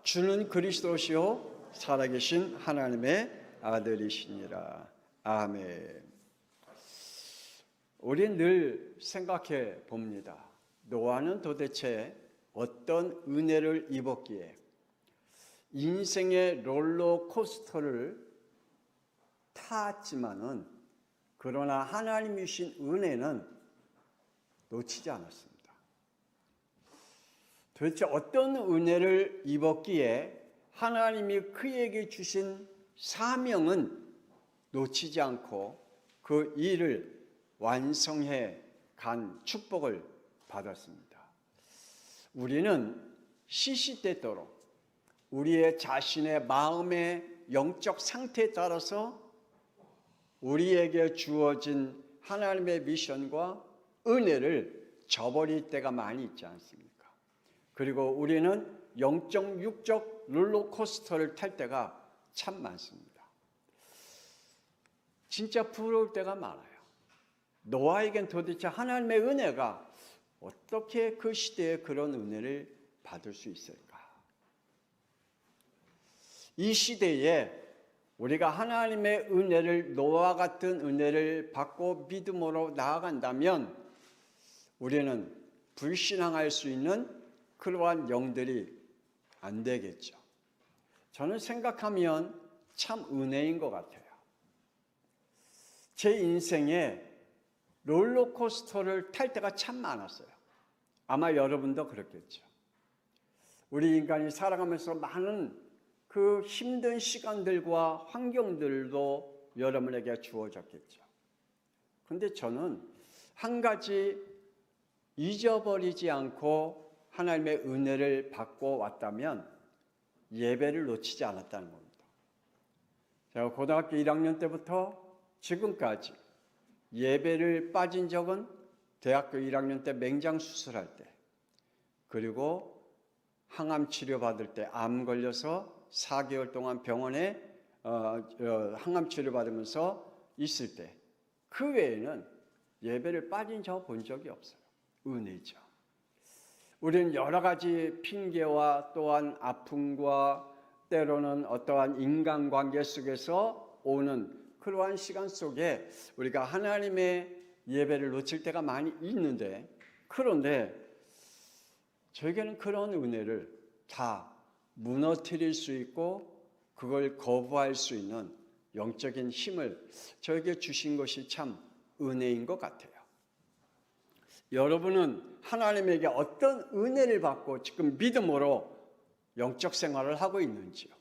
주는 그리스도시요 살아계신 하나님의 아들이시니라. 아멘. 우린 늘 생각해 봅니다. 노아는 도대체 어떤 은혜를 입었기에 인생의 롤러코스터를 탔지만은 그러나 하나님이 주신 은혜는 놓치지 않았습니다. 도대체 어떤 은혜를 입었기에 하나님이 그에게 주신 사명은 놓치지 않고 그 일을 완성해 간 축복을 받았습니다. 우리는 시시때때로 우리의 자신의 마음의 영적 상태에 따라서 우리에게 주어진 하나님의 미션과 은혜를 저버릴 때가 많이 있지 않습니까? 그리고 우리는 영적 육적 롤러코스터를 탈 때가 참 많습니다. 진짜 부러울 때가 많아요. 노아에겐 도대체 하나님의 은혜가 어떻게 그 시대에 그런 은혜를 받을 수 있을까? 이 시대에 우리가 하나님의 은혜를, 노아와 같은 은혜를 받고 믿음으로 나아간다면 우리는 불신앙할 수 있는 그러한 영들이 안 되겠죠. 저는 생각하면 참 은혜인 것 같아요. 제 인생에 롤러코스터를 탈 때가 참 많았어요. 아마 여러분도 그렇겠죠. 우리 인간이 살아가면서 많은 그 힘든 시간들과 환경들도 여러분에게 주어졌겠죠. 그런데 저는 한 가지 잊어버리지 않고 하나님의 은혜를 받고 왔다면 예배를 놓치지 않았다는 겁니다. 제가 고등학교 1학년 때부터 지금까지 예배를 빠진 적은 대학교 1학년 때 맹장 수술할 때, 그리고 항암 치료 받을 때, 암 걸려서 4개월 동안 병원에 항암 치료 받으면서 있을 때, 그 외에는 예배를 빠진 적 본 적이 없어요. 은혜죠. 우리는 여러 가지 핑계와 또한 아픔과 때로는 어떠한 인간관계 속에서 오는 그러한 시간 속에 우리가 하나님의 예배를 놓칠 때가 많이 있는데, 그런데 저에게는 그런 은혜를 다 무너뜨릴 수 있고 그걸 거부할 수 있는 영적인 힘을 저에게 주신 것이 참 은혜인 것 같아요. 여러분은 하나님에게 어떤 은혜를 받고 지금 믿음으로 영적 생활을 하고 있는지요?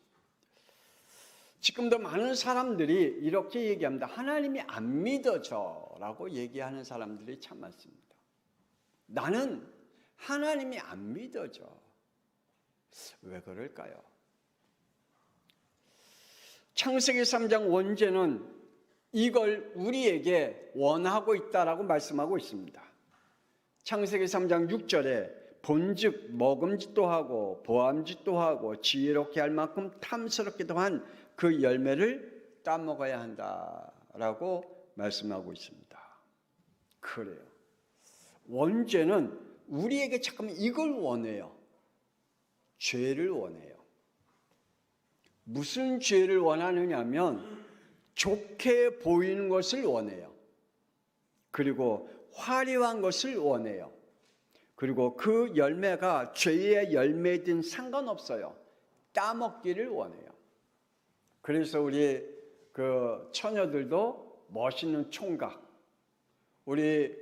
지금도 많은 사람들이 이렇게 얘기합니다. 하나님이 안 믿어져 라고 얘기하는 사람들이 참 많습니다. 나는 하나님이 안 믿어져. 왜 그럴까요? 창세기 3장 원죄는 이걸 우리에게 원하고 있다라고 말씀하고 있습니다. 창세기 3장 6절에 본즉 먹음직도 하고 보암직도 하고 지혜롭게 할 만큼 탐스럽기도 한 그 열매를 따먹어야 한다라고 말씀하고 있습니다. 그래요. 원죄는 우리에게 잠깐만 이걸 원해요. 죄를 원해요. 무슨 죄를 원하느냐면 좋게 보이는 것을 원해요. 그리고 화려한 것을 원해요. 그리고 그 열매가 죄의 열매든 상관없어요. 따먹기를 원해요. 그래서 우리 그 처녀들도 멋있는 총각, 우리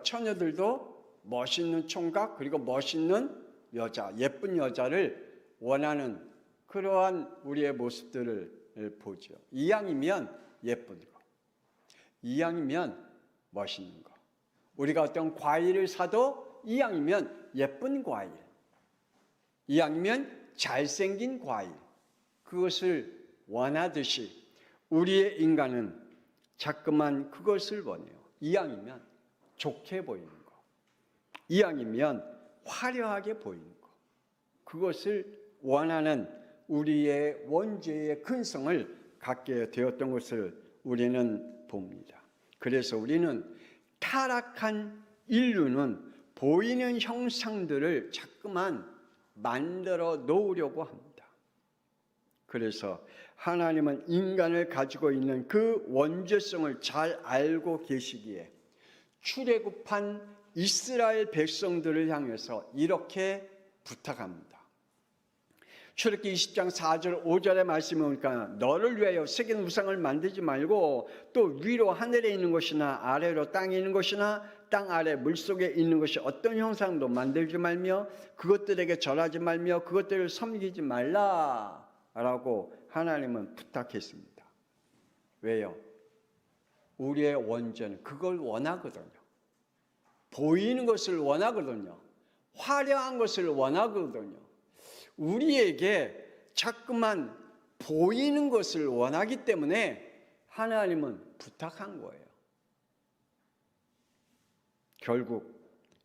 처녀들도 멋있는 총각, 그리고 멋있는 여자, 예쁜 여자를 원하는 그러한 우리의 모습들을 보죠. 이왕이면 예쁜 거, 이왕이면 멋있는 거. 우리가 어떤 과일을 사도 이왕이면 예쁜 과일, 이왕이면 잘생긴 과일, 그것을 원하듯이 우리의 인간은 자꾸만 그것을 원해요. 이왕이면 좋게 보이는 거, 이왕이면 화려하게 보이는 거, 그것을 원하는 우리의 원죄의 근성을 갖게 되었던 것을 우리는 봅니다. 그래서 우리는 타락한 인류는 보이는 형상들을 자꾸만 만들어 놓으려고 합니다. 그래서 하나님은 인간을 가지고 있는 그 원죄성을 잘 알고 계시기에 출애굽한 이스라엘 백성들을 향해서 이렇게 부탁합니다. 출애굽기 20장 4절 5절의 말씀에 보니까 너를 위하여 새긴 우상을 만들지 말고 또 위로 하늘에 있는 것이나 아래로 땅에 있는 것이나 땅 아래 물속에 있는 것이 어떤 형상도 만들지 말며 그것들에게 절하지 말며 그것들을 섬기지 말라라고 하나님은 부탁했습니다. 왜요? 우리의 원죄는 그걸 원하거든요. 보이는 것을 원하거든요. 화려한 것을 원하거든요. 우리에게 자꾸만 보이는 것을 원하기 때문에 하나님은 부탁한 거예요. 결국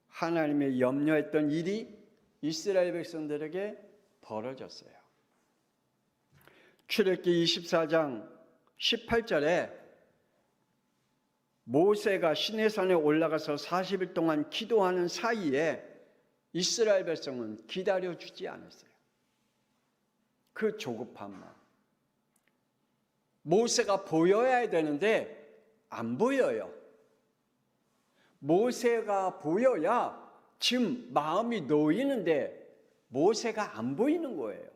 하나님의 염려했던 일이 이스라엘 백성들에게 벌어졌어요. 출애굽기 24장 18절에 모세가 시내산에 올라가서 40일 동안 기도하는 사이에 이스라엘 백성은 기다려주지 않았어요. 그 조급한 마음. 모세가 보여야 되는데 안 보여요. 모세가 보여야 지금 마음이 놓이는데 모세가 안 보이는 거예요.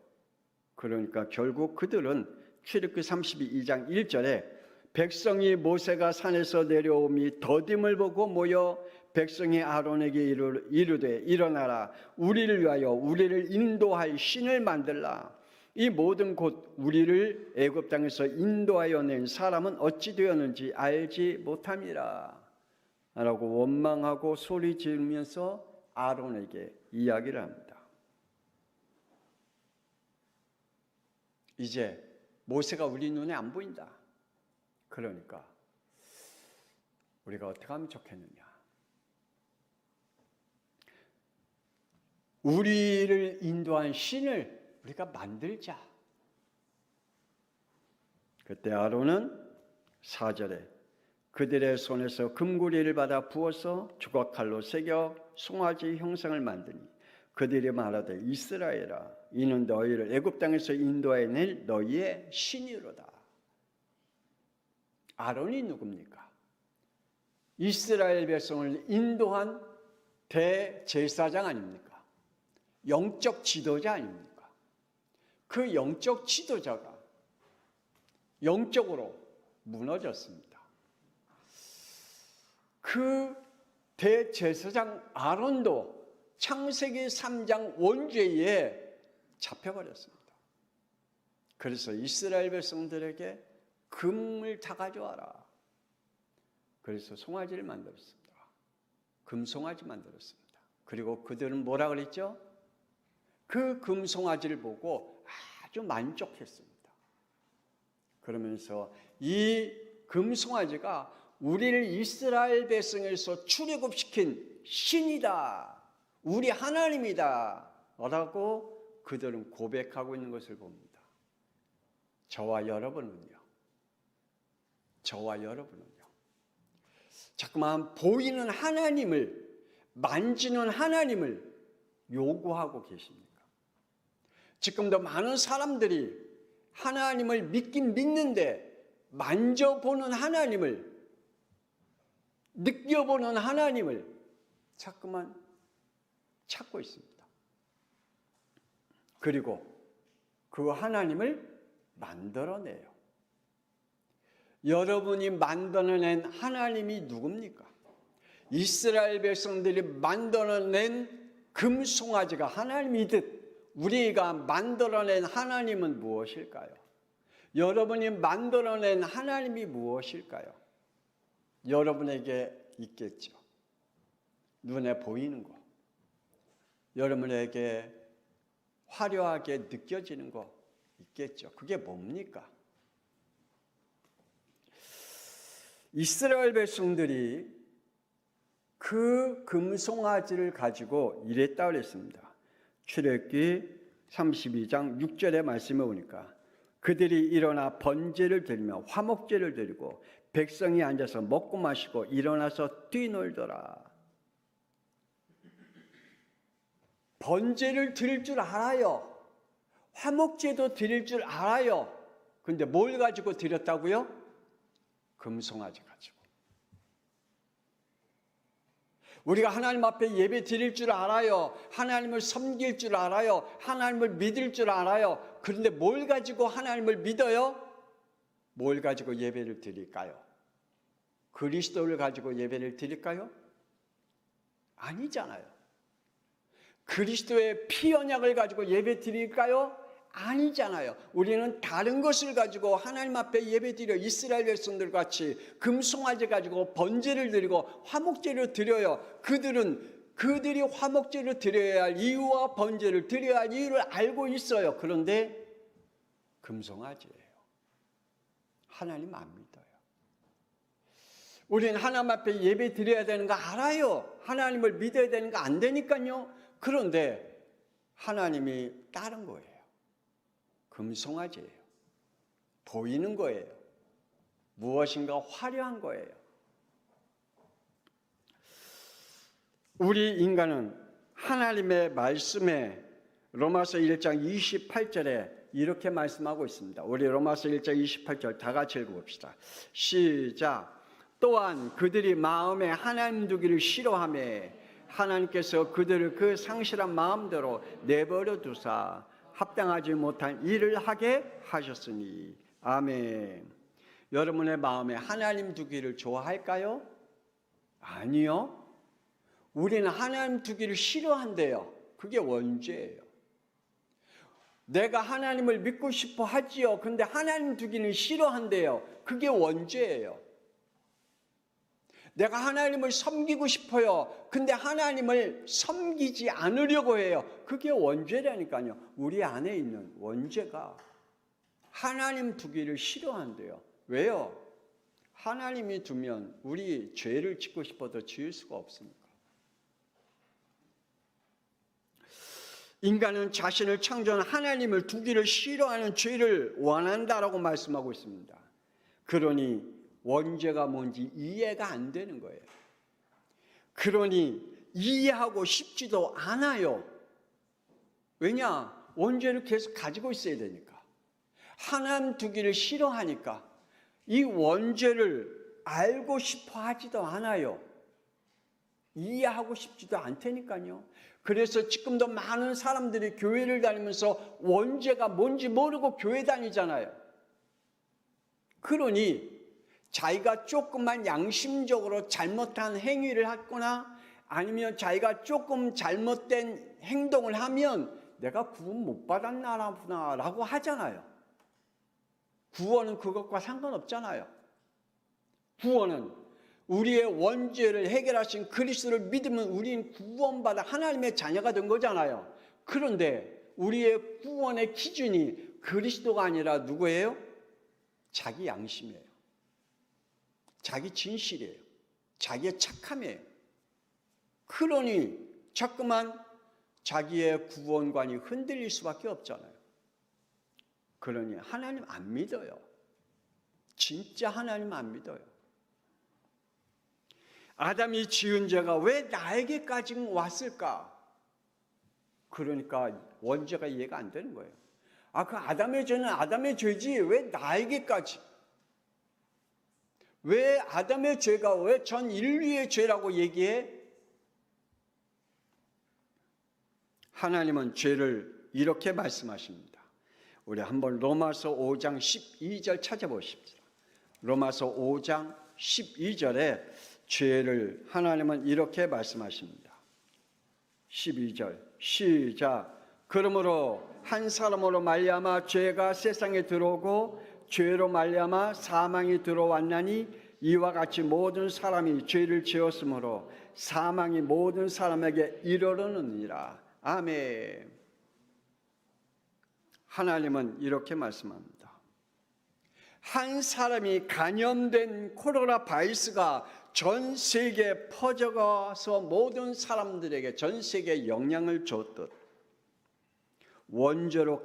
그러니까 결국 그들은 출애굽기 32장 1절에 백성이 모세가 산에서 내려오미 더딤을 보고 모여 백성이 아론에게 이르되 일어나라 우리를 위하여 우리를 인도할 신을 만들라. 이 모든 곳 우리를 애굽 땅에서 인도하여 낸 사람은 어찌 되었는지 알지 못함이라 라고 원망하고 소리 지르면서 아론에게 이야기를 합니다. 이제 모세가 우리 눈에 안 보인다. 그러니까 우리가 어떻게 하면 좋겠느냐. 우리를 인도한 신을 우리가 만들자. 그때 아론은 4절에 그들의 손에서 금고리를 받아 부어서 조각칼로 새겨 송아지 형상을 만드니 그들이 말하되 이스라엘아 이는 너희를 애굽 땅에서 인도해 낼 너희의 신이로다. 아론이 누굽니까? 이스라엘 백성을 인도한 대제사장 아닙니까? 영적 지도자 아닙니까? 그 영적 지도자가 영적으로 무너졌습니다. 그 대제사장 아론도 창세기 3장 원죄에 잡혀버렸습니다. 그래서 이스라엘 백성들에게 금을 다 가져와라. 그래서 송아지를 만들었습니다. 금송아지 만들었습니다. 그리고 그들은 뭐라 그랬죠? 그 금송아지를 보고 아주 만족했습니다. 그러면서 이 금송아지가 우리를 이스라엘 백성에서 출애굽시킨 신이다. 우리 하나님이다. 라고 그들은 고백하고 있는 것을 봅니다. 저와 여러분은요. 자꾸만 보이는 하나님을 만지는 하나님을 요구하고 계십니까? 지금도 많은 사람들이 하나님을 믿긴 믿는데 만져보는 하나님을 느껴보는 하나님을 자꾸만 찾고 있습니다. 그리고 그 하나님을 만들어내요. 여러분이 만들어낸 하나님이 누굽니까? 이스라엘 백성들이 만들어낸 금송아지가 하나님이듯 우리가 만들어낸 하나님은 무엇일까요? 여러분이 만들어낸 하나님이 무엇일까요? 여러분에게 있겠죠. 눈에 보이는 거. 여러분에게 화려하게 느껴지는 거 있겠죠. 그게 뭡니까? 이스라엘 백성들이 그 금송아지를 가지고 이랬다 그랬습니다. 출애굽기 32장 6절의 말씀에 보니까 그들이 일어나 번제를 드리며 화목제를 드리고 백성이 앉아서 먹고 마시고 일어나서 뛰놀더라. 번제를 드릴 줄 알아요. 화목제도 드릴 줄 알아요. 근데 뭘 가지고 드렸다고요? 금송아지 가지고. 우리가 하나님 앞에 예배 드릴 줄 알아요. 하나님을 섬길 줄 알아요. 하나님을 믿을 줄 알아요. 그런데 뭘 가지고 하나님을 믿어요? 뭘 가지고 예배를 드릴까요? 그리스도를 가지고 예배를 드릴까요? 아니잖아요. 그리스도의 피 언약을 가지고 예배 드릴까요? 아니잖아요. 우리는 다른 것을 가지고 하나님 앞에 예배 드려 이스라엘 백성들 같이 금송아지 가지고 번제를 드리고 화목제를 드려요. 그들이 화목제를 드려야 할 이유와 번제를 드려야 할 이유를 알고 있어요. 그런데 금송아지예요. 하나님 안 믿어요. 우리는 하나님 앞에 예배 드려야 되는 거 알아요. 하나님을 믿어야 되는 거 안 되니까요. 그런데 하나님이 다른 거예요. 금송아지예요. 보이는 거예요. 무엇인가 화려한 거예요. 우리 인간은 하나님의 말씀에 로마서 1장 28절에 이렇게 말씀하고 있습니다. 우리 로마서 1장 28절 다 같이 읽어봅시다. 시작. 또한 그들이 마음에 하나님 두기를 싫어하며 하나님께서 그들을 그 상실한 마음대로 내버려 두사 합당하지 못한 일을 하게 하셨으니. 아멘. 여러분의 마음에 하나님 두기를 좋아할까요? 아니요. 우리는 하나님 두기를 싫어한대요. 그게 원죄예요. 내가 하나님을 믿고 싶어 하지요. 근데 하나님 두기는 싫어한대요. 그게 원죄예요. 내가 하나님을 섬기고 싶어요. 근데 하나님을 섬기지 않으려고 해요. 그게 원죄라니까요. 우리 안에 있는 원죄가 하나님 두기를 싫어한대요. 왜요? 하나님이 두면 우리 죄를 짓고 싶어도 지을 수가 없으니까. 인간은 자신을 창조한 하나님을 두기를 싫어하는 죄를 원한다라고 말씀하고 있습니다. 그러니 원죄가 뭔지 이해가 안 되는 거예요. 그러니 이해하고 싶지도 않아요. 왜냐? 원죄를 계속 가지고 있어야 되니까. 하나님 두기를 싫어하니까 이 원죄를 알고 싶어 하지도 않아요. 이해하고 싶지도 않다니까요. 그래서 지금도 많은 사람들이 교회를 다니면서 원죄가 뭔지 모르고 교회 다니잖아요. 그러니 자기가 조금만 양심적으로 잘못한 행위를 했거나 아니면 자기가 조금 잘못된 행동을 하면 내가 구원 못 받았나 라고 하잖아요. 구원은 그것과 상관없잖아요. 구원은 우리의 원죄를 해결하신 그리스도를 믿으면 우리는 구원받아 하나님의 자녀가 된 거잖아요. 그런데 우리의 구원의 기준이 그리스도가 아니라 누구예요? 자기 양심이에요. 자기 진실이에요. 자기의 착함이에요. 그러니 자꾸만 자기의 구원관이 흔들릴 수밖에 없잖아요. 그러니 하나님 안 믿어요. 진짜 하나님 안 믿어요. 아담이 지은 죄가 왜 나에게까지 왔을까? 그러니까 원죄가 이해가 안 되는 거예요. 그 아담의 죄는 아담의 죄지 왜 나에게까지? 왜 아담의 죄가 왜 전 인류의 죄라고 얘기해? 하나님은 죄를 이렇게 말씀하십니다. 우리 한번 로마서 5장 12절 찾아보십시오. 로마서 5장 12절에 죄를 하나님은 이렇게 말씀하십니다. 12절 시작. 그러므로 한 사람으로 말미암아 죄가 세상에 들어오고 죄로 말미암아 사망이 들어왔나니 이와 같이 모든 사람이 죄를 지었으므로 사망이 모든 사람에게 이르렀느니라. 아멘. 하나님은 이렇게 말씀합니다. 한 사람이 감염된 코로나 바이러스가 전 세계에 퍼져가서 모든 사람들에게 전 세계에 영향을 줬듯 원죄로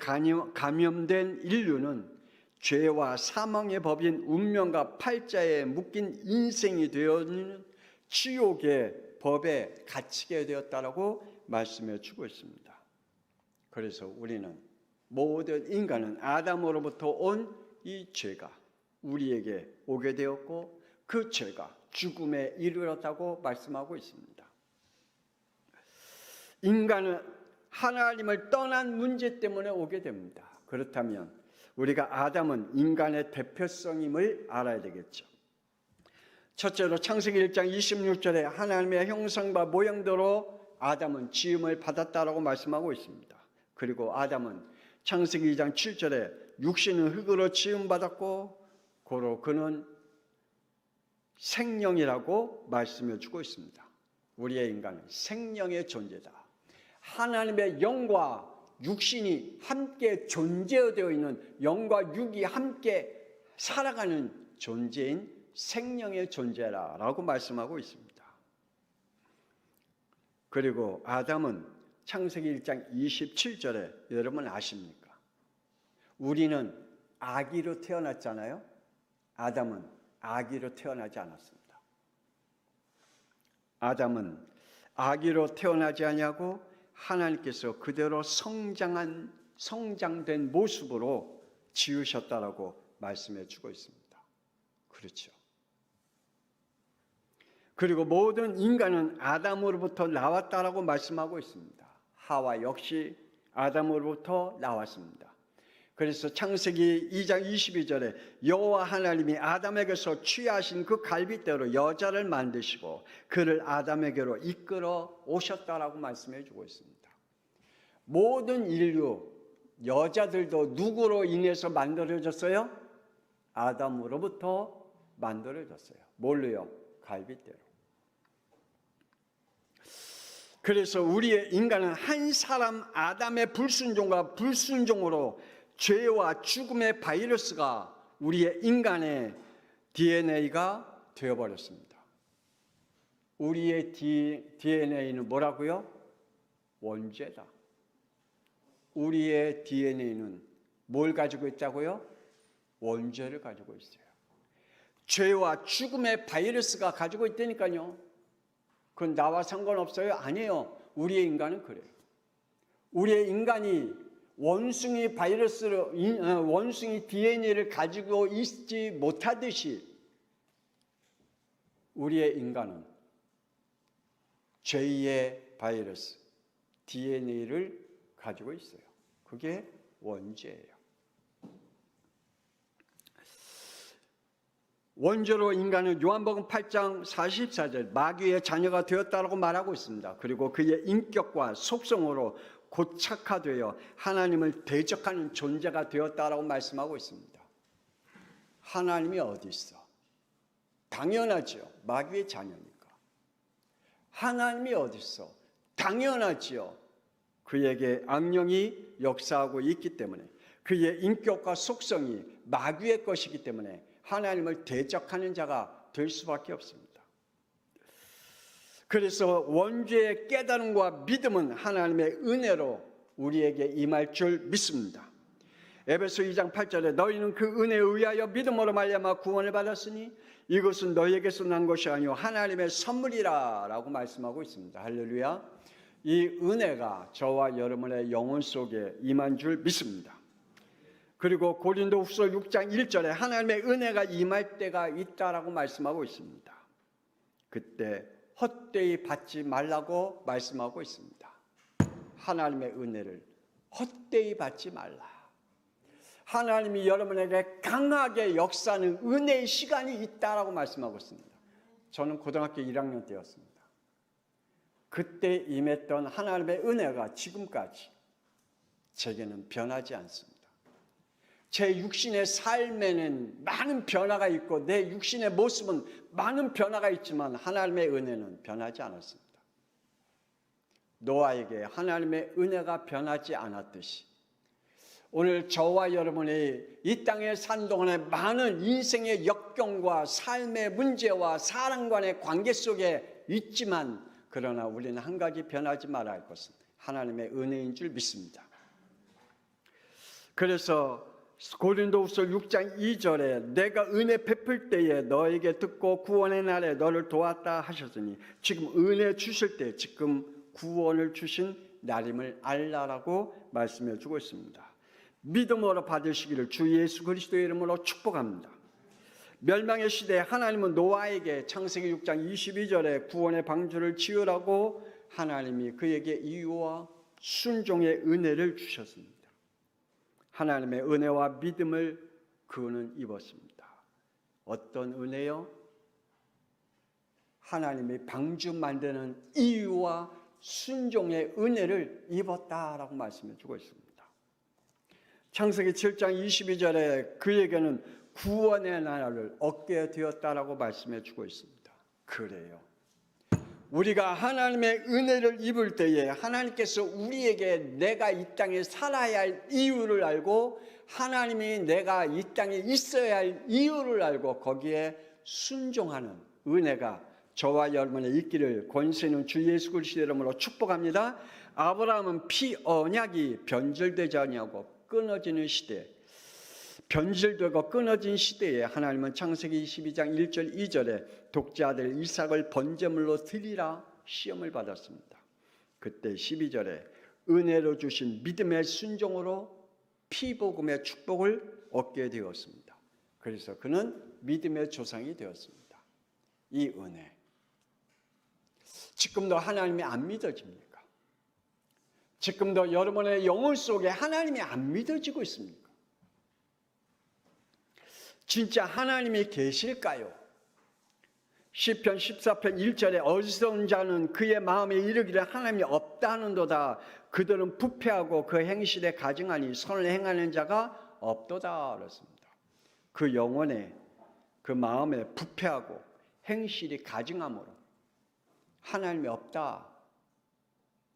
감염된 인류는 죄와 사망의 법인 운명과 팔자에 묶인 인생이 되어있는 지옥의 법에 갇히게 되었다라고 말씀해 주고 있습니다. 그래서 우리는 모든 인간은 아담으로부터 온 이 죄가 우리에게 오게 되었고 그 죄가 죽음에 이르렀다고 말씀하고 있습니다. 인간은 하나님을 떠난 문제 때문에 오게 됩니다. 그렇다면 우리가 아담은 인간의 대표성임을 알아야 되겠죠. 첫째로 창세기 1장 26절에 하나님의 형상과 모양대로 아담은 지음을 받았다라고 말씀하고 있습니다. 그리고 아담은 창세기 2장 7절에 육신은 흙으로 지음받았고 고로 그는 생명이라고 말씀해 주고 있습니다. 우리의 인간은 생명의 존재다. 하나님의 영과 육신이 함께 존재되어 있는 영과 육이 함께 살아가는 존재인 생명의 존재라고 말씀하고 있습니다. 그리고 아담은 창세기 1장 27절에 여러분 아십니까? 우리는 아기로 태어났잖아요. 아담은 아기로 태어나지 않았습니다. 아담은 아기로 태어나지 아니하고 하나님께서 그대로 성장된 모습으로 지으셨다라고 말씀해 주고 있습니다. 그렇죠. 그리고 모든 인간은 아담으로부터 나왔다라고 말씀하고 있습니다. 하와 역시 아담으로부터 나왔습니다. 그래서 창세기 2장 22절에 여호와 하나님이 아담에게서 취하신 그 갈빗대로 여자를 만드시고 그를 아담에게로 이끌어 오셨다라고 말씀해 주고 있습니다. 모든 인류 여자들도 누구로 인해서 만들어졌어요? 아담으로부터 만들어졌어요. 뭘로요? 갈빗대로. 그래서 우리의 인간은 한 사람 아담의 불순종과 불순종으로 죄와 죽음의 바이러스가 우리의 인간의 DNA가 되어버렸습니다. 우리의 DNA는 뭐라고요? 원죄다. 우리의 DNA는 뭘 가지고 있다고요? 원죄를 가지고 있어요. 죄와 죽음의 바이러스가 가지고 있다니까요. 그건 나와 상관없어요? 아니에요. 우리의 인간은 그래요. 우리의 인간이 원숭이 DNA를 가지고 있지 못하듯이 우리의 인간은 죄의 바이러스, DNA를 가지고 있어요. 그게 원죄예요. 원죄로 인간은 요한복음 8장 44절 마귀의 자녀가 되었다고 말하고 있습니다. 그리고 그의 인격과 속성으로 고착화되어 하나님을 대적하는 존재가 되었다라고 말씀하고 있습니다. 하나님이 어디 있어? 당연하죠. 마귀의 자녀니까. 하나님이 어디 있어? 당연하지요. 그에게 악령이 역사하고 있기 때문에 그의 인격과 속성이 마귀의 것이기 때문에 하나님을 대적하는 자가 될 수밖에 없습니다. 그래서 원죄의 깨달음과 믿음은 하나님의 은혜로 우리에게 임할 줄 믿습니다. 에베소 2장 8절에 너희는 그 은혜에 의하여 믿음으로 말미암아 구원을 받았으니 이것은 너희에게서 난 것이 아니요 하나님의 선물이라 라고 말씀하고 있습니다. 할렐루야. 이 은혜가 저와 여러분의 영혼 속에 임한 줄 믿습니다. 그리고 고린도후서 6장 1절에 하나님의 은혜가 임할 때가 있다라고 말씀하고 있습니다. 그때 헛되이 받지 말라고 말씀하고 있습니다. 하나님의 은혜를 헛되이 받지 말라. 하나님이 여러분에게 강하게 역사하는 은혜의 시간이 있다라고 말씀하고 있습니다. 저는 고등학교 1학년 때였습니다. 그때 임했던 하나님의 은혜가 지금까지 제게는 변하지 않습니다. 제 육신의 삶에는 많은 변화가 있고 내 육신의 모습은 많은 변화가 있지만 하나님의 은혜는 변하지 않았습니다. 노아에게 하나님의 은혜가 변하지 않았듯이 오늘 저와 여러분이 이 땅에 산 동안에 많은 인생의 역경과 삶의 문제와 사람 간의 관계 속에 있지만 그러나 우리는 한 가지 변하지 말아야 할 것은 하나님의 은혜인 줄 믿습니다. 그래서 고린도후서 6장 2절에 내가 은혜 베풀 때에 너에게 듣고 구원의 날에 너를 도왔다 하셨으니 지금 은혜 주실 때 지금 구원을 주신 날임을 알라라고 말씀해 주고 있습니다. 믿음으로 받으시기를 주 예수 그리스도의 이름으로 축복합니다. 멸망의 시대에 하나님은 노아에게 창세기 6장 22절에 구원의 방주를 지으라고 하나님이 그에게 이유와 순종의 은혜를 주셨습니다. 하나님의 은혜와 믿음을 그는 입었습니다. 어떤 은혜요? 하나님이 방주 만드는 이유와 순종의 은혜를 입었다라고 말씀해 주고 있습니다. 창세기 7장 22절에 그에게는 구원의 나라를 얻게 되었다라고 말씀해 주고 있습니다. 그래요. 우리가 하나님의 은혜를 입을 때에 하나님께서 우리에게 내가 이 땅에 살아야 할 이유를 알고 하나님이 내가 이 땅에 있어야 할 이유를 알고 거기에 순종하는 은혜가 저와 여러분의 있기를 권세 있는 주 예수 그리스도의 이름으로 축복합니다. 아브라함은 피 언약이 변질되지 아니하고 끊어지는 시대, 변질되고 끊어진 시대에 하나님은 창세기 22장 1절 2절에 독자들 이삭을 번제물로 드리라 시험을 받았습니다. 그때 12절에 은혜로 주신 믿음의 순종으로 피복음의 축복을 얻게 되었습니다. 그래서 그는 믿음의 조상이 되었습니다. 이 은혜. 지금도 하나님이 안 믿어집니까? 지금도 여러분의 영혼 속에 하나님이 안 믿어지고 있습니까? 진짜 하나님이 계실까요? 시편 14편 1절에 어리석은 자는 그의 마음에 이르기를 하나님이 없다는도다. 그들은 부패하고 그 행실에 가증하니 선을 행하는 자가 없도다. 그렇습니다. 그 영혼에 그 마음에 부패하고 행실이 가증함으로 하나님이 없다.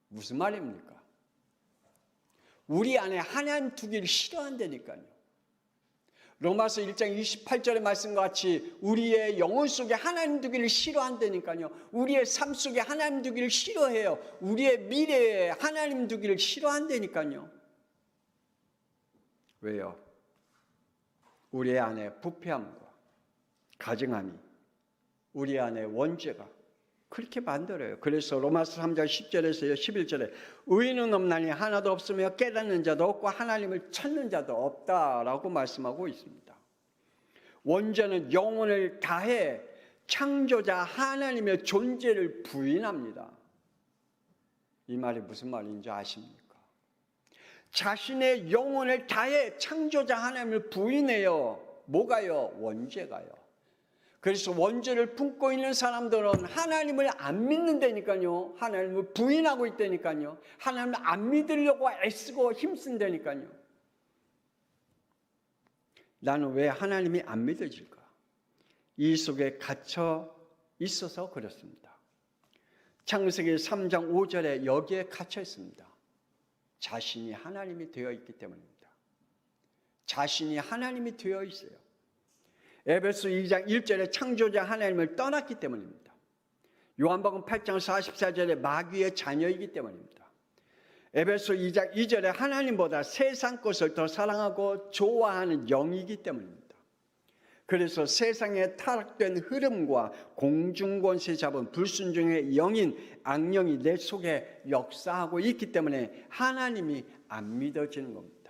무슨 말입니까? 우리 안에 하나님 두기를 싫어한다니까요. 로마서 1장 28절의 말씀과 같이 우리의 영혼 속에 하나님 두기를 싫어한다니까요. 우리의 삶 속에 하나님 두기를 싫어해요. 우리의 미래에 하나님 두기를 싫어한다니까요. 왜요? 우리 안에 부패함과 가증함이 우리 안에 원죄가 그렇게 만들어요. 그래서 로마서 3장 10절에서 11절에 의인은 없나니 하나도 없으며 깨닫는 자도 없고 하나님을 찾는 자도 없다라고 말씀하고 있습니다. 원죄는 영혼을 다해 창조자 하나님의 존재를 부인합니다. 이 말이 무슨 말인지 아십니까? 자신의 영혼을 다해 창조자 하나님을 부인해요. 뭐가요? 원죄가요. 그래서 원죄를 품고 있는 사람들은 하나님을 안 믿는다니까요. 하나님을 부인하고 있다니까요. 하나님을 안 믿으려고 애쓰고 힘쓴다니까요. 나는 왜 하나님이 안 믿어질까? 이 속에 갇혀 있어서 그렇습니다. 창세기 3장 5절에 여기에 갇혀 있습니다. 자신이 하나님이 되어 있기 때문입니다. 자신이 하나님이 되어 있어요. 에베소 2장 1절에 창조자 하나님을 떠났기 때문입니다. 요한복음 8장 44절에 마귀의 자녀이기 때문입니다. 에베소 2장 2절에 하나님보다 세상 것을 더 사랑하고 좋아하는 영이기 때문입니다. 그래서 세상에 타락된 흐름과 공중권세 잡은 불순종의 영인 악령이 내 속에 역사하고 있기 때문에 하나님이 안 믿어지는 겁니다.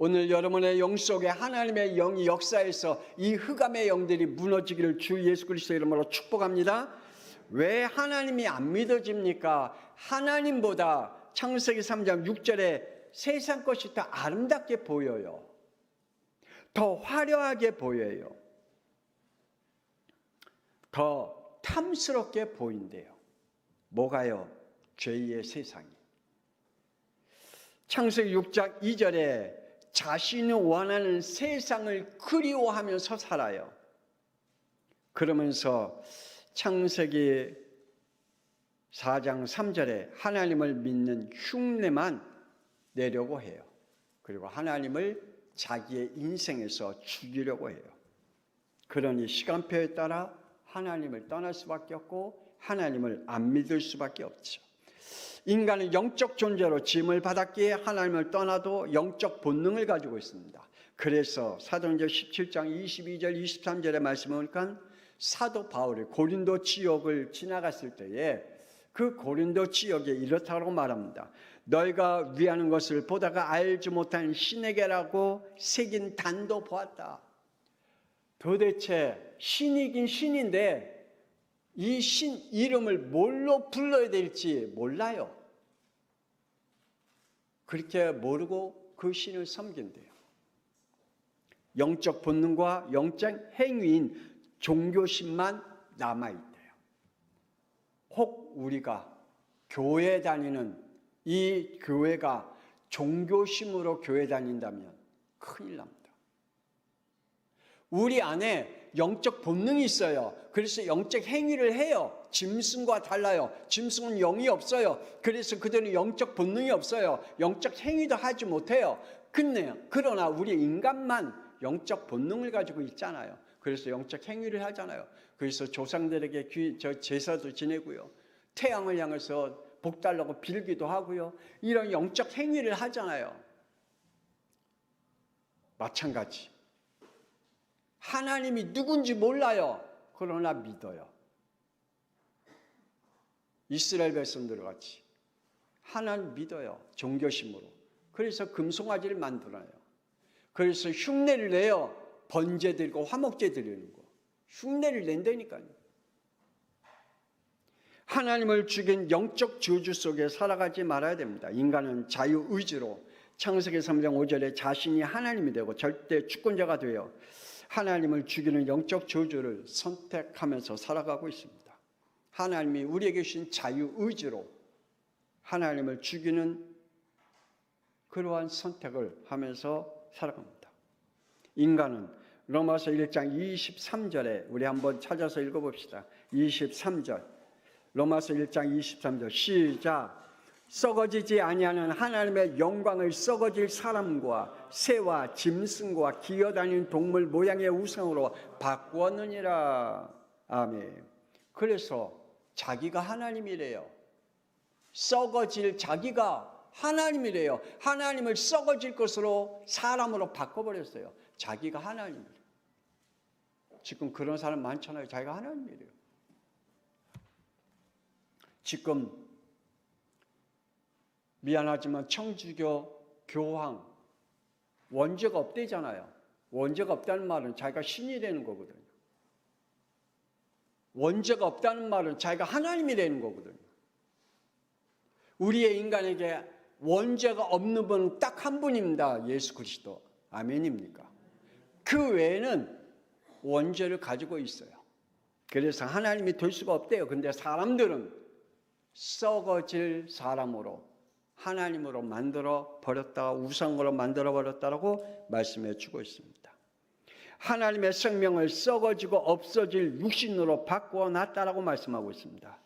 오늘 여러분의 영 속에 하나님의 영이 역사해서 이 흑암의 영들이 무너지기를 주 예수 그리스도의 이름으로 축복합니다. 왜 하나님이 안 믿어집니까? 하나님보다 창세기 3장 6절에 세상 것이 더 아름답게 보여요. 더 화려하게 보여요. 더 탐스럽게 보인대요. 뭐가요? 죄의 세상이. 창세기 6장 2절에 자신이 원하는 세상을 그리워하면서 살아요. 그러면서 창세기 4장 3절에 하나님을 믿는 흉내만 내려고 해요. 그리고 하나님을 자기의 인생에서 죽이려고 해요. 그러니 시간표에 따라 하나님을 떠날 수밖에 없고 하나님을 안 믿을 수밖에 없죠. 인간은 영적 존재로 지음을 받았기에 하나님을 떠나도 영적 본능을 가지고 있습니다. 그래서 사도행전 17장 22절 23절의 말씀을 보니까 사도 바울이 고린도 지역을 지나갔을 때에 그 고린도 지역에 이렇다고 말합니다. 너희가 위하는 것을 보다가 알지 못한 신에게라고 새긴 단도 보았다. 도대체 신이긴 신인데 이 신 이름을 뭘로 불러야 될지 몰라요. 그렇게 모르고 그 신을 섬긴대요. 영적 본능과 영적 행위인 종교심만 남아있대요. 혹 우리가 교회 다니는 이 교회가 종교심으로 교회 다닌다면 큰일 납니다. 우리 안에 영적 본능이 있어요. 그래서 영적 행위를 해요. 짐승과 달라요. 짐승은 영이 없어요. 그래서 그들은 영적 본능이 없어요. 영적 행위도 하지 못해요. 그러나 우리 인간만 영적 본능을 가지고 있잖아요. 그래서 영적 행위를 하잖아요. 그래서 조상들에게 제사도 지내고요. 태양을 향해서 복 달라고 빌기도 하고요. 이런 영적 행위를 하잖아요. 마찬가지. 하나님이 누군지 몰라요. 그러나 믿어요. 이스라엘 백성들 같이 하나님 믿어요. 종교심으로. 그래서 금송아지를 만들어요. 그래서 흉내를 내요. 번제 드리고 화목제 드리는 거. 흉내를 낸다니까요. 하나님을 죽인 영적 저주 속에 살아가지 말아야 됩니다. 인간은 자유의지로 창세기 3장 5절에 자신이 하나님이 되고 절대 주권자가 되어 하나님을 죽이는 영적 저주를 선택하면서 살아가고 있습니다. 하나님이 우리에게 주신 자유의지로 하나님을 죽이는 그러한 선택을 하면서 살아갑니다. 인간은 로마서 1장 23절에 우리 한번 찾아서 읽어봅시다. 23절 로마서 1장 23절 시작. 썩어지지 아니하는 하나님의 영광을 썩어질 사람과 새와 짐승과 기어다니는 동물 모양의 우상으로 바꾸었느니라. 아멘. 그래서 자기가 하나님이래요. 썩어질 자기가 하나님이래요. 하나님을 썩어질 것으로 사람으로 바꿔버렸어요. 자기가 하나님이래요. 지금 그런 사람 많잖아요. 자기가 하나님이래요. 지금 미안하지만 청주교 교황 원죄가 없대잖아요. 원죄가 없다는 말은 자기가 신이 되는 거거든요. 원죄가 없다는 말은 자기가 하나님이 되는 거거든요. 우리의 인간에게 원죄가 없는 분은 딱 한 분입니다. 예수 그리스도. 아멘입니까? 그 외에는 원죄를 가지고 있어요. 그래서 하나님이 될 수가 없대요. 근데 사람들은 썩어질 사람으로 하나님으로 만들어 버렸다가 우상으로 만들어 버렸다라고 말씀해 주고 있습니다. 하나님의 생명을 썩어지고 없어질 육신으로 바꾸어 놨다라고 말씀하고 있습니다.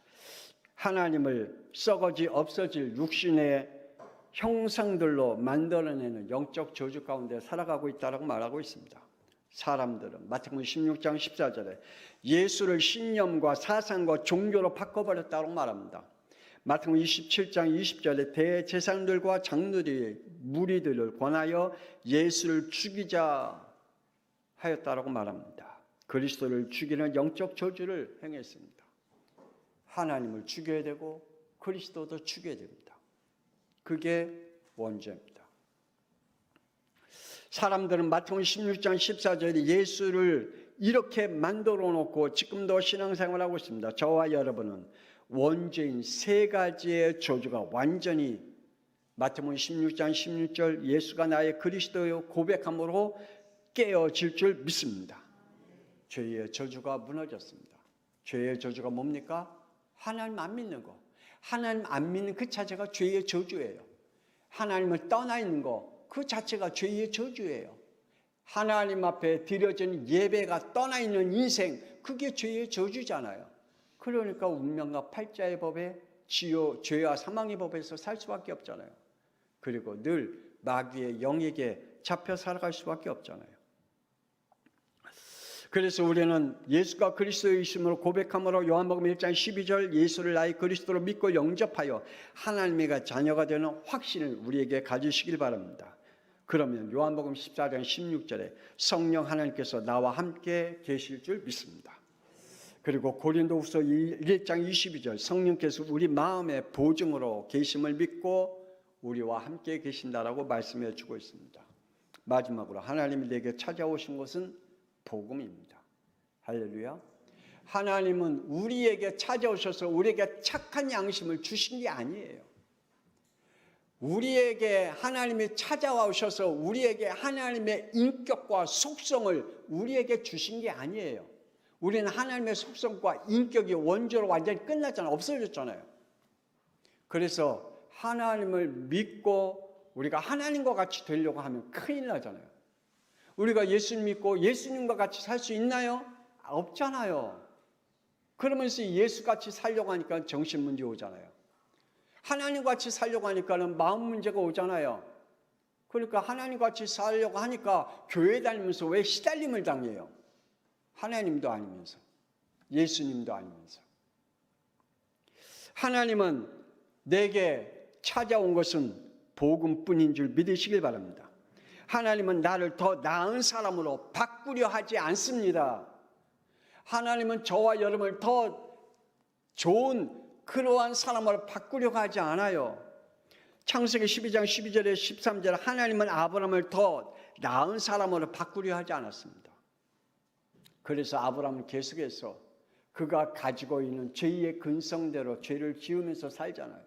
하나님을 썩어지 없어질 육신의 형상들로 만들어내는 영적 저주 가운데 살아가고 있다라고 말하고 있습니다. 사람들은 마태복음 16장 14절에 예수를 신념과 사상과 종교로 바꿔버렸다고 말합니다. 마태복음 27장 20절에 대제사장들과 장로들이 무리들을 권하여 예수를 죽이자 하였다라고 말합니다. 그리스도를 죽이는 영적 저주를 행했습니다. 하나님을 죽여야 되고 그리스도도 죽여야 됩니다. 그게 원죄입니다. 사람들은 마태복음 16장 14절에 예수를 이렇게 만들어 놓고 지금도 신앙생활하고 있습니다. 저와 여러분은 원죄인 세 가지의 저주가 완전히 마태복음 16장 16절 예수가 나의 그리스도요 고백함으로 깨어질 줄 믿습니다. 죄의 저주가 무너졌습니다. 죄의 저주가 뭡니까? 하나님 안 믿는 거. 하나님 안 믿는 그 자체가 죄의 저주예요. 하나님을 떠나 있는 거 그 자체가 죄의 저주예요. 하나님 앞에 드려진 예배가 떠나 있는 인생 그게 죄의 저주잖아요. 그러니까 운명과 팔자의 법에 죄와 사망의 법에서 살 수밖에 없잖아요. 그리고 늘 마귀의 영에게 잡혀 살아갈 수밖에 없잖아요. 그래서 우리는 예수가 그리스도이심으로 고백함으로 요한복음 1장 12절 예수를 나의 그리스도로 믿고 영접하여 하나님의 자녀가 되는 확신을 우리에게 가지시길 바랍니다. 그러면 요한복음 14장 16절에 성령 하나님께서 나와 함께 계실 줄 믿습니다. 그리고 고린도후서 1장 22절 성령께서 우리 마음의 보증으로 계심을 믿고 우리와 함께 계신다라고 말씀해 주고 있습니다. 마지막으로 하나님이 내게 찾아오신 것은 복음입니다. 할렐루야. 하나님은 우리에게 찾아오셔서 우리에게 착한 양심을 주신 게 아니에요. 우리에게 하나님이 찾아오셔서 우리에게 하나님의 인격과 속성을 우리에게 주신 게 아니에요. 우리는 하나님의 속성과 인격이 원죄로 완전히 끝났잖아요. 없어졌잖아요. 그래서 하나님을 믿고 우리가 하나님과 같이 되려고 하면 큰일 나잖아요. 우리가 예수님 믿고 예수님과 같이 살 수 있나요? 없잖아요. 그러면서 예수같이 살려고 하니까 정신 문제 오잖아요. 하나님같이 살려고 하니까는 마음 문제가 오잖아요. 그러니까 하나님같이 살려고 하니까 교회 다니면서 왜 시달림을 당해요? 하나님도 아니면서, 예수님도 아니면서. 하나님은 내게 찾아온 것은 복음뿐인 줄 믿으시길 바랍니다. 하나님은 나를 더 나은 사람으로 바꾸려 하지 않습니다. 하나님은 저와 여러분을 더 좋은 그러한 사람으로 바꾸려고 하지 않아요. 창세기 12장 12절에 13절에 하나님은 아브라함을 더 나은 사람으로 바꾸려 하지 않았습니다. 그래서 아브라함은 계속해서 그가 가지고 있는 죄의 근성대로 죄를 지으면서 살잖아요.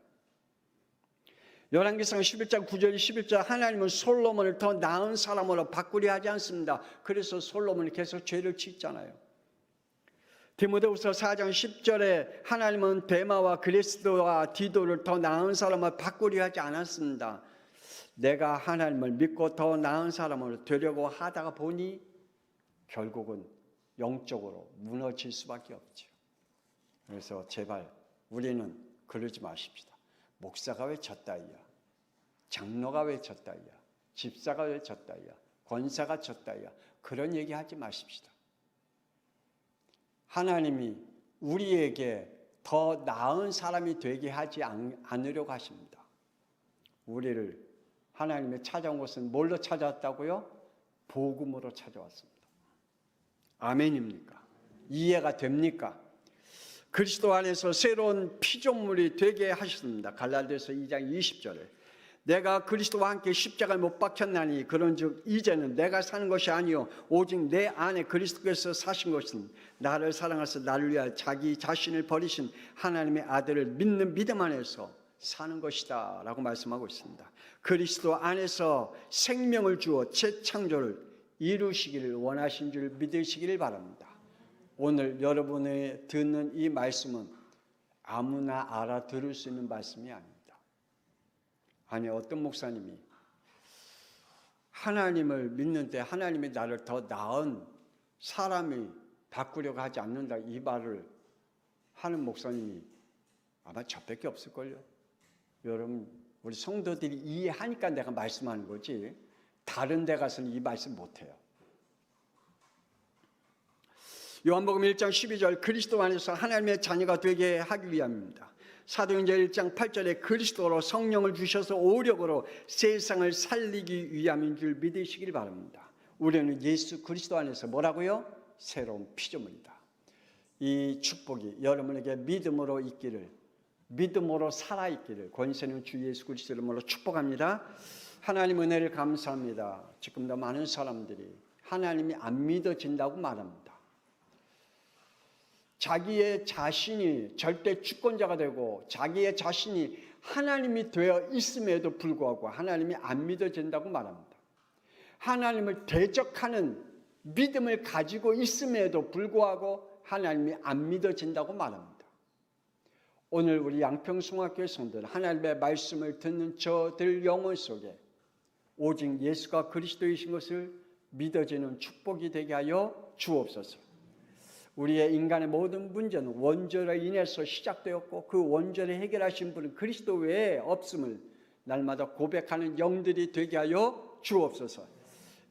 열왕기상 11장 9절 11절 하나님은 솔로몬을 더 나은 사람으로 바꾸려 하지 않습니다. 그래서 솔로몬이 계속 죄를 짓잖아요. 디모데후서 4장 10절에 하나님은 데마와 그리스도와 디도를 더 나은 사람으로 바꾸려 하지 않았습니다. 내가 하나님을 믿고 더 나은 사람으로 되려고 하다가 보니 결국은 영적으로 무너질 수밖에 없죠. 그래서 제발 우리는 그러지 마십시다. 목사가 왜 졌다이야? 장로가 왜 졌다이야? 집사가 왜 졌다이야? 권사가 졌다이야? 그런 얘기 하지 마십시다. 하나님이 우리에게 더 나은 사람이 되게 하지 않으려고 하십니다. 우리를 하나님이 찾아온 것은 뭘로 찾아왔다고요? 복음으로 찾아왔습니다. 아멘입니까? 이해가 됩니까? 그리스도 안에서 새로운 피조물이 되게 하셨습니다. 갈라디아서 2장 20절에 내가 그리스도와 함께 십자가에 못 박혔나니 그런즉 이제는 내가 사는 것이 아니요 오직 내 안에 그리스도께서 사신 것은 나를 사랑하사 나를 위하여 자기 자신을 버리신 하나님의 아들을 믿는 믿음 안에서 사는 것이다 라고 말씀하고 있습니다. 그리스도 안에서 생명을 주어 재창조를 이루시기를 원하신 줄 믿으시기를 바랍니다. 오늘 여러분의 듣는 이 말씀은 아무나 알아들을 수 있는 말씀이 아닙니다. 아니 어떤 목사님이 하나님을 믿는데 하나님이 나를 더 나은 사람이 바꾸려고 하지 않는다 이 말을 하는 목사님이 아마 저밖에 없을걸요. 여러분 우리 성도들이 이해하니까 내가 말씀하는 거지 다른 데 가서는 이 말씀 못해요. 요한복음 1장 12절 그리스도 안에서 하나님의 자녀가 되게 하기 위함입니다. 사도행전 1장 8절에 그리스도로 성령을 주셔서 오력으로 세상을 살리기 위함인 줄 믿으시길 바랍니다. 우리는 예수 그리스도 안에서 뭐라고요? 새로운 피조물이다. 이 축복이 여러분에게 믿음으로 있기를, 믿음으로 살아있기를 권세는 주 예수 그리스도 이름으로 축복합니다. 하나님 은혜를 감사합니다. 지금도 많은 사람들이 하나님이 안 믿어진다고 말합니다. 자기의 자신이 절대 주권자가 되고 자기의 자신이 하나님이 되어 있음에도 불구하고 하나님이 안 믿어진다고 말합니다. 하나님을 대적하는 믿음을 가지고 있음에도 불구하고 하나님이 안 믿어진다고 말합니다. 오늘 우리 양평송학교의 성도들 하나님의 말씀을 듣는 저들 영혼 속에 오직 예수가 그리스도이신 것을 믿어지는 축복이 되게 하여 주옵소서. 우리의 인간의 모든 문제는 원죄로 인해서 시작되었고 그 원죄를 해결하신 분은 그리스도 외에 없음을 날마다 고백하는 영들이 되게 하여 주옵소서.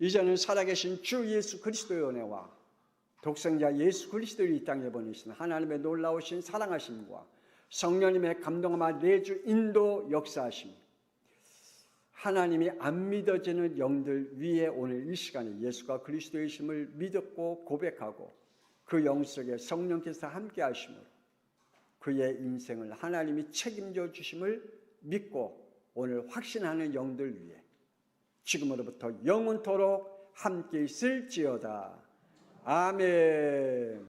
이제는 살아계신 주 예수 그리스도의 은혜와 독생자 예수 그리스도를 이 땅에 보내신 하나님의 놀라우신 사랑하심과 성령님의 감동함과 내주 인도 역사하심, 하나님이 안 믿어지는 영들 위에 오늘 이 시간에 예수가 그리스도이심을 믿었고 고백하고 그 영 속에 성령께서 함께 하심으로 그의 인생을 하나님이 책임져 주심을 믿고 오늘 확신하는 영들 위해 지금으로부터 영원토록 함께 있을지어다. 아멘.